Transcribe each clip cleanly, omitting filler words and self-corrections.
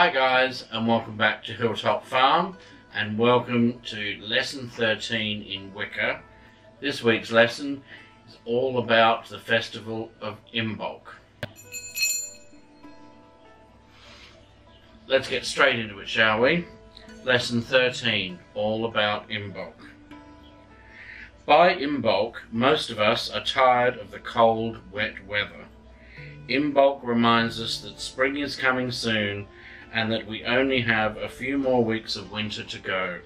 Hi guys, and welcome back to Hilltop Farm, and welcome to lesson 13 in Wicca. This week's lesson is all about the festival of Imbolc. Let's get straight into it, shall we? Lesson 13, all about Imbolc. By Imbolc, most of us are tired of the cold, wet weather. Imbolc reminds us that spring is coming soon and that we only have a few more weeks of winter to go.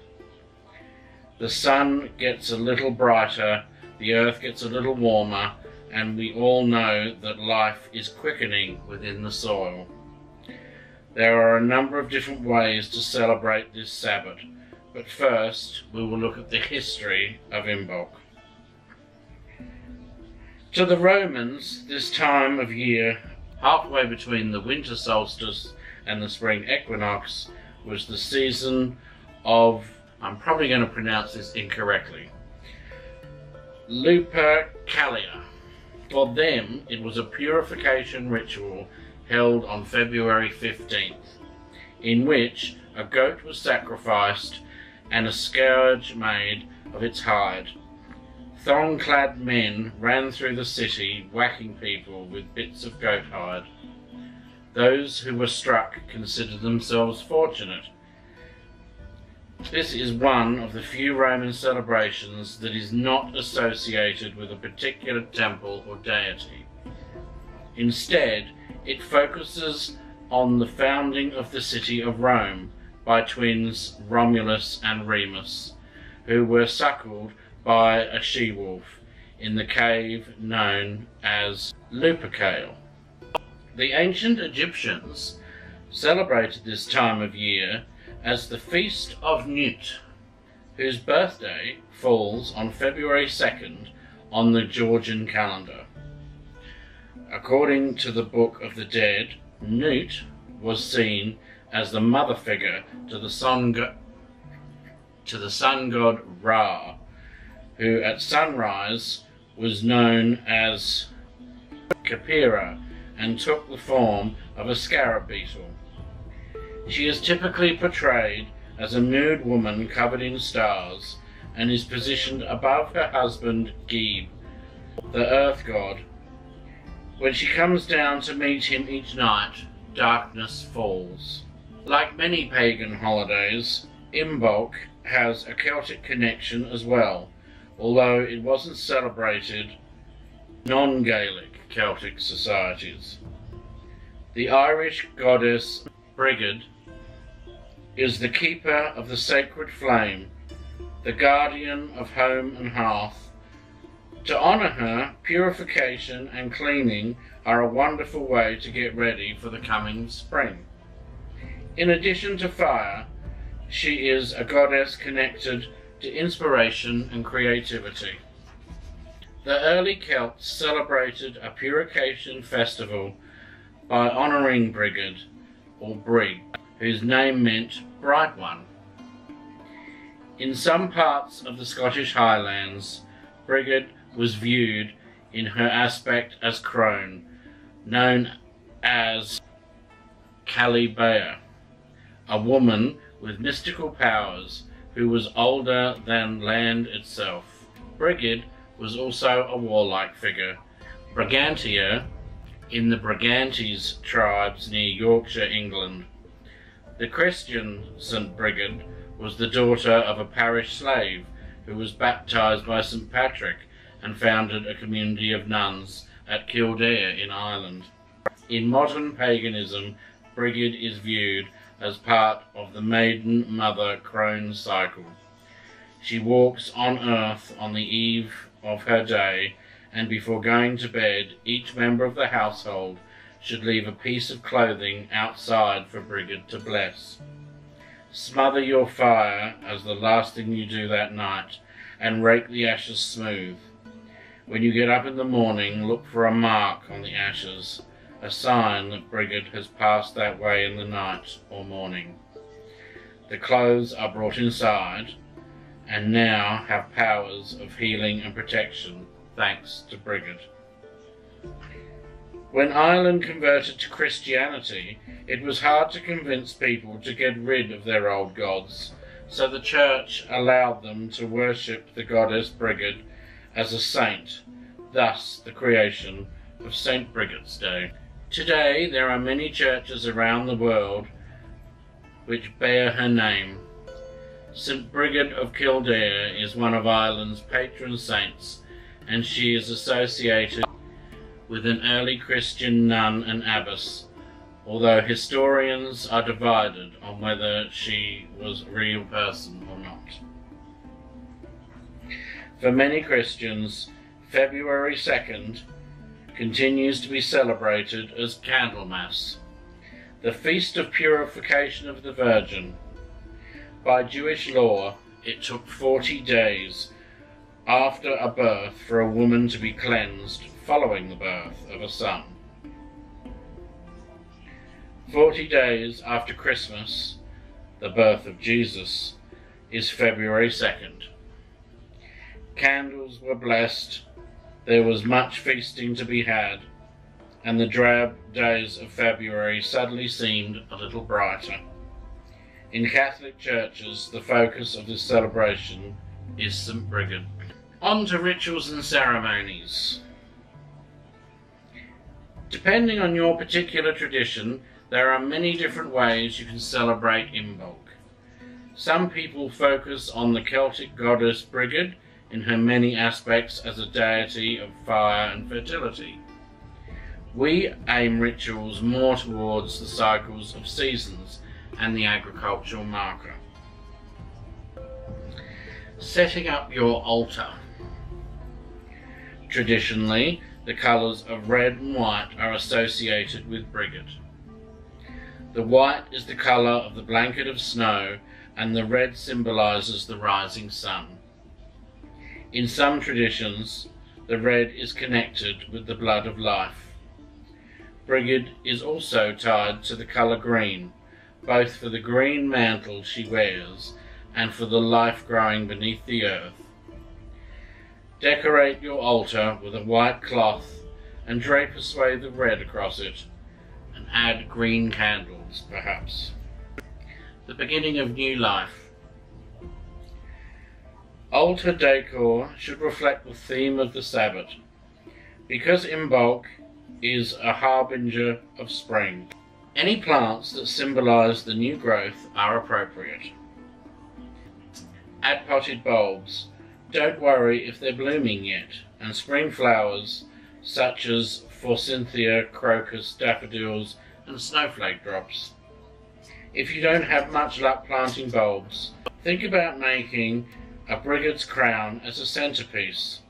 The sun gets a little brighter, the earth gets a little warmer, and we all know that life is quickening within the soil. There are a number of different ways to celebrate this Sabbot, but first we will look at the history of Imbolc. To the Romans, this time of year, halfway between the winter solstice and the spring equinox, was the season of, I'm probably going to pronounce this incorrectly, Lupercalia. For them, it was a purification ritual held on February 15th, in which a goat was sacrificed and a scourge made of its hide. Thong-clad men ran through the city, whacking people with bits of goat hide. Those who were struck considered themselves fortunate. This is one of the few Roman celebrations that is not associated with a particular temple or deity. Instead, it focuses on the founding of the city of Rome by twins Romulus and Remus, who were suckled by a she-wolf in the cave known as Lupercal. The ancient Egyptians celebrated this time of year as the Feast of Nut, whose birthday falls on February 2nd on the Georgian calendar. According to the Book of the Dead, Nut was seen as the mother figure to the sun god Ra, who at sunrise was known as Khepera and took the form of a scarab beetle. She is typically portrayed as a nude woman covered in stars and is positioned above her husband Geb, the earth god. When she comes down to meet him each night, darkness falls. Like many pagan holidays, Imbolc has a Celtic connection as well, although it wasn't celebrated in non-Gaelic Celtic societies. The Irish goddess Brigid is the keeper of the sacred flame, the guardian of home and hearth. To honour her, purification and cleaning are a wonderful way to get ready for the coming spring. In addition to fire, she is a goddess connected to inspiration and creativity. The early Celts celebrated a purification festival by honouring Brigid, or Brig, whose name meant bright one. In some parts of the Scottish Highlands, Brigid was viewed in her aspect as crone, known as Callibea, a woman with mystical powers who was older than land itself. Brigid was also a warlike figure. Brigantia in the Brigantes tribes near Yorkshire, England. The Christian St. Brigid was the daughter of a parish slave who was baptised by St. Patrick and founded a community of nuns at Kildare in Ireland. In modern paganism, Brigid is viewed as part of the maiden mother crone cycle. She walks on earth on the eve of her day, and before going to bed, each member of the household should leave a piece of clothing outside for Brigid to bless. Smother your fire as the last thing you do that night, and rake the ashes smooth. When you get up in the morning, look for a mark on the ashes, a sign that Brigid has passed that way in the night or morning. The clothes are brought inside, and now have powers of healing and protection, thanks to Brigid. When Ireland converted to Christianity, it was hard to convince people to get rid of their old gods, so the church allowed them to worship the goddess Brigid as a saint, thus the creation of St. Brigid's Day. Today there are many churches around the world which bear her name. St. Brigid of Kildare is one of Ireland's patron saints, and she is associated with an early Christian nun and abbess, although historians are divided on whether she was a real person or not. For many Christians, February 2nd continues to be celebrated as Candlemas, the feast of purification of the Virgin. By Jewish law, it took 40 days after a birth for a woman to be cleansed following the birth of a son. 40 days after Christmas, the birth of Jesus, is February 2nd. Candles were blessed, there was much feasting to be had, and the drab days of February suddenly seemed a little brighter. In Catholic churches, the focus of this celebration is St. Brigid. On to rituals and ceremonies. Depending on your particular tradition, there are many different ways you can celebrate Imbolc. Some people focus on the Celtic goddess Brigid in her many aspects as a deity of fire and fertility. We aim rituals more towards the cycles of seasons and the agricultural marker. Setting up your altar. Traditionally, the colours of red and white are associated with Brigid. The white is the colour of the blanket of snow, and the red symbolises the rising sun. In some traditions, the red is connected with the blood of life. Brigid is also tied to the colour green, both for the green mantle she wears and for the life growing beneath the earth. Decorate your altar with a white cloth and drape a swathe of red across it, and add green candles, perhaps. The beginning of new life. Altar decor should reflect the theme of the Sabbot, because Imbolc is a harbinger of spring. Any plants that symbolise the new growth are appropriate. Add potted bulbs. Don't worry if they're blooming yet, and spring flowers such as forsythia, crocus, daffodils and snowflake drops. If you don't have much luck planting bulbs, think about making a Brigid's crown as a centerpiece.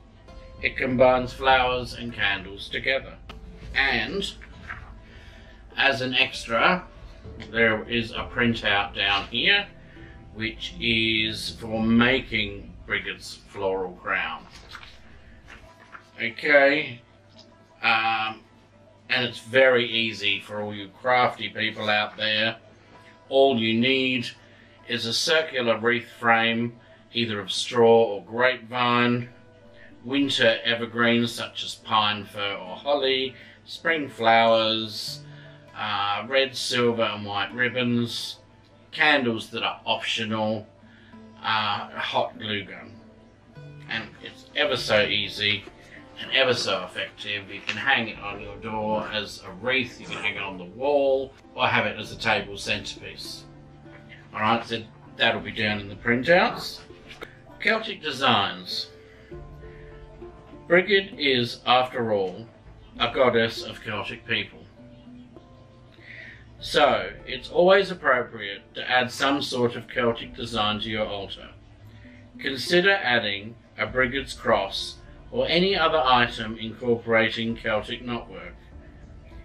It combines flowers and candles together. And as an extra, there is a printout down here which is for making Brigid's floral crown. Okay, and it's very easy for all you crafty people out there. All you need is a circular wreath frame, either of straw or grapevine, winter evergreens such as pine, fir or holly, spring flowers, red, silver and white ribbons, candles that are optional, a hot glue gun. And it's ever so easy and ever so effective. You can hang it on your door as a wreath, you can hang it on the wall, or have it as a table centerpiece. Alright, so that'll be down in the printouts. Celtic designs. Brigid is, after all, a goddess of Celtic people. So, it's always appropriate to add some sort of Celtic design to your altar. Consider adding a Brigid's cross or any other item incorporating Celtic knotwork.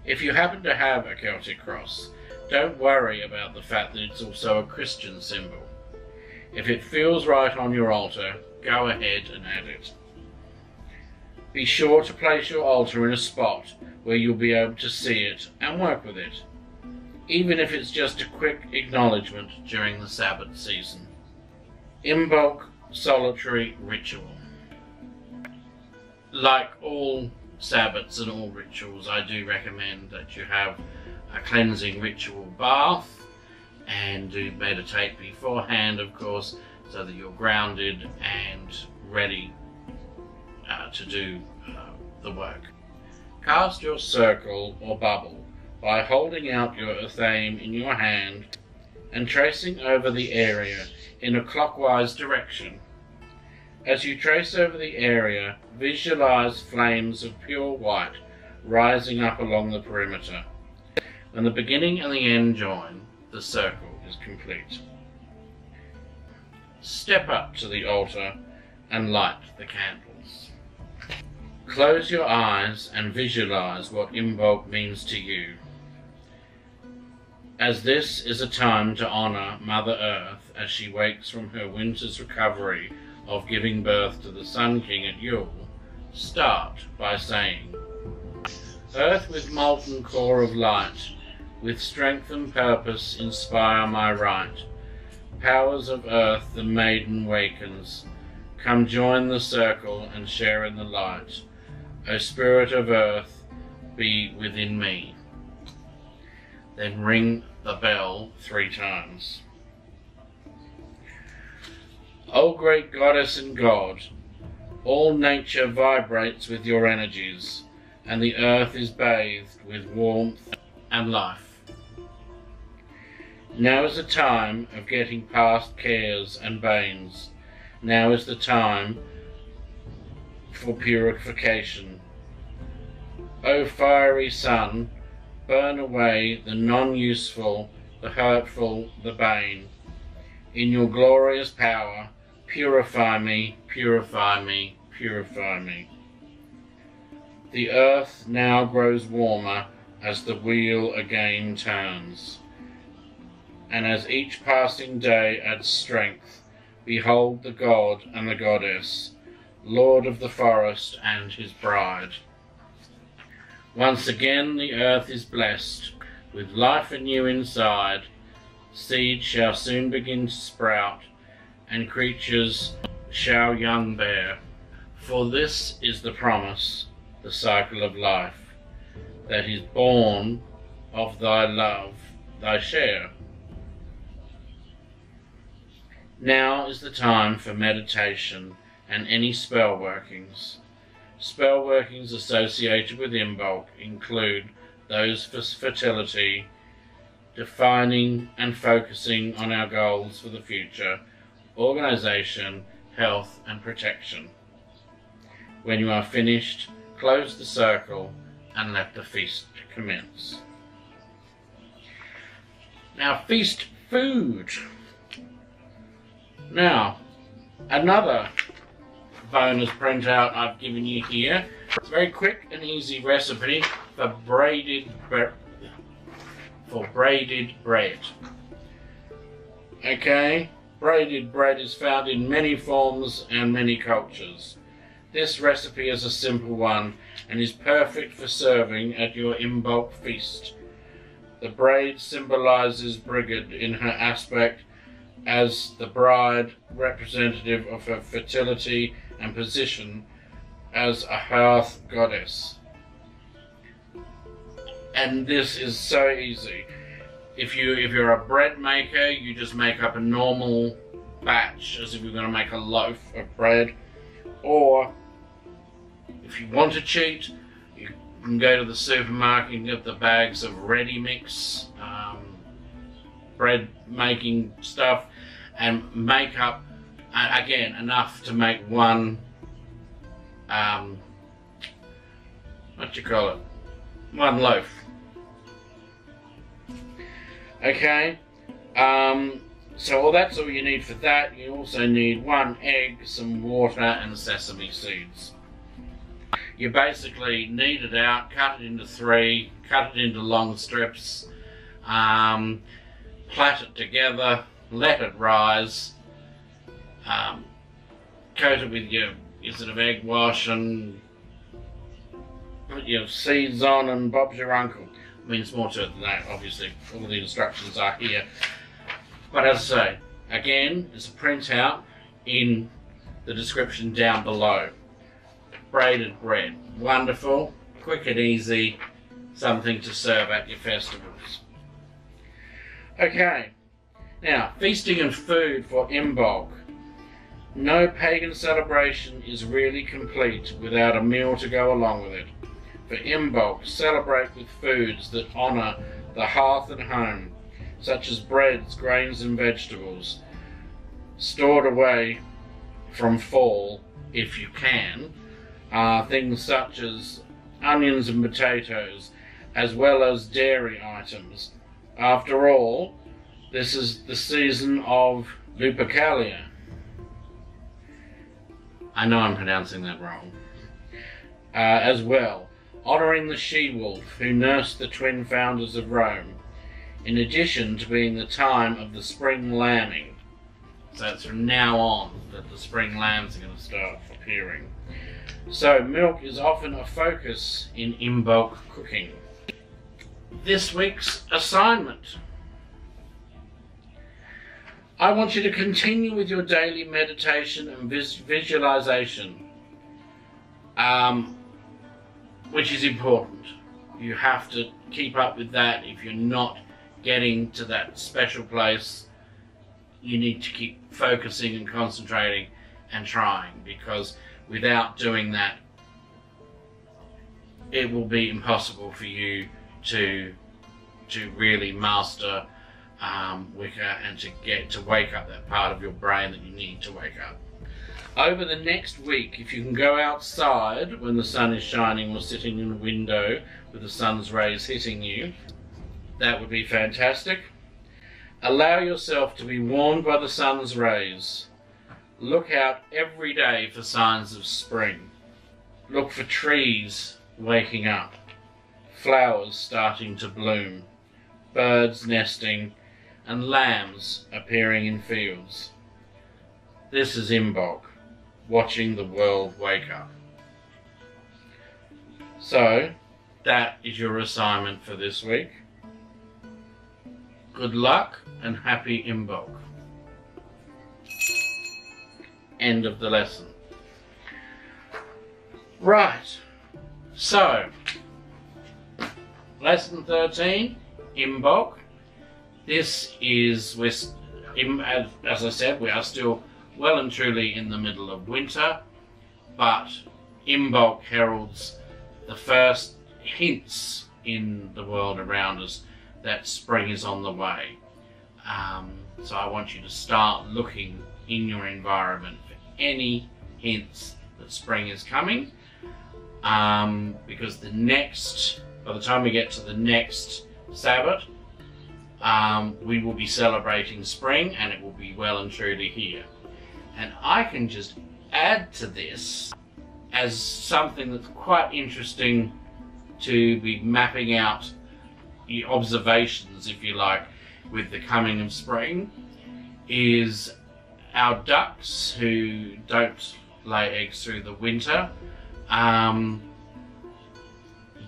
If you happen to have a Celtic cross, don't worry about the fact that it's also a Christian symbol. If it feels right on your altar, go ahead and add it. Be sure to place your altar in a spot where you'll be able to see it and work with it, even if it's just a quick acknowledgement during the Sabbot season. Imbolc solitary ritual. Like all Sabbots and all rituals, I do recommend that you have a cleansing ritual bath and do meditate beforehand, of course, so that you're grounded and ready to do the work. Cast your circle or bubble by holding out your earthame in your hand and tracing over the area in a clockwise direction. As you trace over the area, visualize flames of pure white rising up along the perimeter. When the beginning and the end join, the circle is complete. Step up to the altar and light the candles. Close your eyes and visualize what Imbolc means to you, as this is a time to honor Mother Earth as she wakes from her winter's recovery of giving birth to the Sun King at Yule. Start by saying, Earth with molten core of light, with strength and purpose inspire my right. Powers of earth the maiden wakens, come join the circle and share in the light. O spirit of earth, be within me. Then ring the bell 3 times. O great goddess and god, all nature vibrates with your energies, and the earth is bathed with warmth and life. Now is the time of getting past cares and banes. Now is the time for purification. O fiery sun, burn away the non-useful, the hurtful, the bane. In your glorious power, purify me, purify me, purify me. The earth now grows warmer as the wheel again turns. And as each passing day adds strength, behold the god and the goddess, lord of the forest and his bride. Once again the earth is blessed, with life anew inside. Seeds shall soon begin to sprout, and creatures shall young bear. For this is the promise, the cycle of life, that is born of thy love, thy share. Now is the time for meditation and any spell workings. Spell workings associated with Imbolc include those for fertility, defining and focusing on our goals for the future, organisation, health and protection. When you are finished, close the circle and let the feast commence. Now, feast food. Now, another bonus printout I've given you here. It's a very quick and easy recipe for braided bread. Okay, braided bread is found in many forms and many cultures. This recipe is a simple one and is perfect for serving at your Imbolc feast. The braid symbolizes Brigid in her aspect as the bride, representative of her fertility and position as a hearth goddess. And this is so easy. If you're a bread maker, you just make up a normal batch as if you're going to make a loaf of bread. Or if you want to cheat, you can go to the supermarket and get the bags of ready mix bread making stuff and make up again enough to make one one loaf. Okay, so that's all you need for that. You also need 1 egg, some water and sesame seeds. You basically knead it out, cut it into 3, cut it into long strips, plait it together, let it rise, coat it with your sort of egg wash and put your seeds on and Bob's your uncle. I mean, it's more to it than that, obviously. All the instructions are here. But as I say, again, there's a printout in the description down below. braided bread. Wonderful, quick and easy, something to serve at your festivals. Okay, now feasting and food for Imbolc. No pagan celebration is really complete without a meal to go along with it. For Imbolc, celebrate with foods that honour the hearth and home, such as breads, grains and vegetables, stored away from fall if you can. Things such as onions and potatoes, as well as dairy items. After all, this is the season of Lupercalia. I know I'm pronouncing that wrong. As well, honouring the she-wolf who nursed the twin founders of Rome, in addition to being the time of the spring lambing. So it's from now on that the spring lambs are going to start appearing. So milk is often a focus in Imbolc cooking. This week's assignment. I want you to continue with your daily meditation and visualization, which is important. You have to keep up with that. If you're not getting to that special place, you need to keep focusing and concentrating and trying, because without doing that, it will be impossible for you to really master Wicca and to wake up that part of your brain that you need to wake up. Over the next week, if you can go outside when the sun is shining or sitting in a window with the sun's rays hitting you, that would be fantastic. Allow yourself to be warmed by the sun's rays. Look out every day for signs of spring. Look for trees waking up, flowers starting to bloom, birds nesting, and lambs appearing in fields. This is Imbolc, watching the world wake up. So, that is your assignment for this week. Good luck and happy Imbolc. End of the lesson. Right, so, lesson 13, Imbolc. This is, as I said, we are still well and truly in the middle of winter, but Imbolc heralds the first hints in the world around us that spring is on the way. So I want you to start looking in your environment for any hints that spring is coming, because by the time we get to the next Sabbot, we will be celebrating spring and it will be well and truly here. And I can just add to this as something that's quite interesting to be mapping out your observations, if you like, with the coming of spring, is our ducks who don't lay eggs through the winter.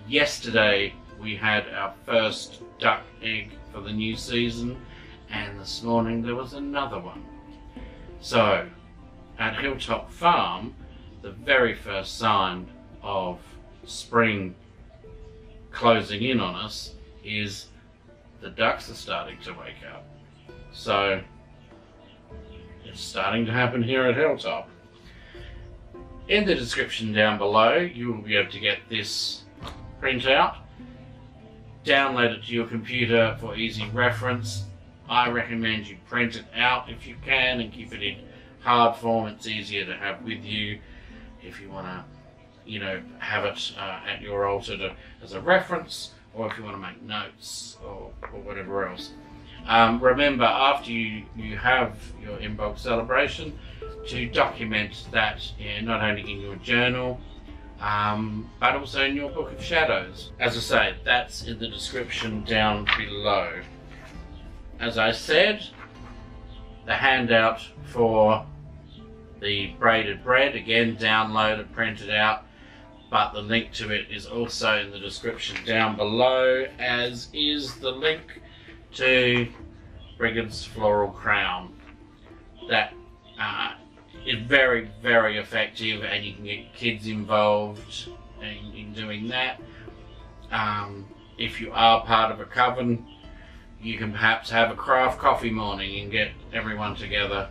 Yesterday we had our first duck egg for the new season, and this morning there was another one. So at Hilltop Farm, the very first sign of spring closing in on us is the ducks are starting to wake up. So it's starting to happen here at Hilltop. In the description down below, you will be able to get this printout, download it to your computer for easy reference. I recommend you print it out if you can and keep it in hard form. It's easier to have with you if you want to, have it at your altar as a reference, or if you want to make notes or whatever else. Remember, after you have your Imbolc celebration, to document that not only in your journal, but also in your book of shadows. As I say, that's in the description down below. As I said, the handout for the braided bread, again, download it, print it out, but the link to it is also in the description down below, as is the link to Brigid's Floral Crown. That is very, very effective, and you can get kids involved in doing that. If you are part of a coven, you can perhaps have a craft coffee morning and get everyone together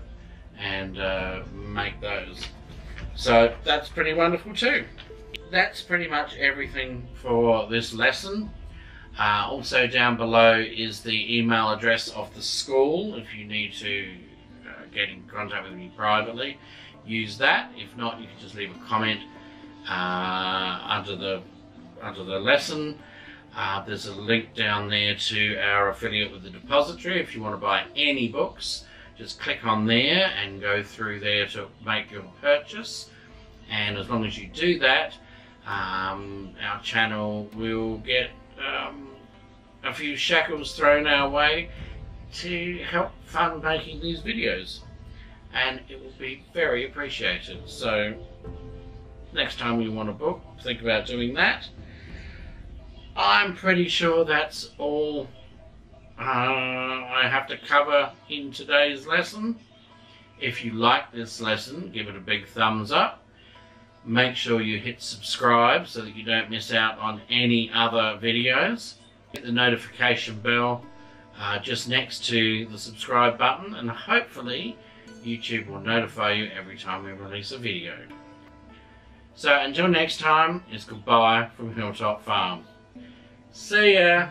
and make those. So that's pretty wonderful too. That's pretty much everything for this lesson. Also down below is the email address of the school. If you need to get in contact with me privately, use that. If not, you can just leave a comment under the lesson. There's a link down there to our affiliate with the depository. If you want to buy any books, just click on there and go through there to make your purchase. And as long as you do that, our channel will get a few shekels thrown our way to help fund making these videos, and it will be very appreciated. So next time you want a book, think about doing that. I'm pretty sure that's all I have to cover in today's lesson. If you like this lesson, give it a big thumbs up. Make sure you hit subscribe so that you don't miss out on any other videos. Hit the notification bell just next to the subscribe button, and hopefully YouTube will notify you every time we release a video. So until next time, it's goodbye from Hilltop Farm. See ya!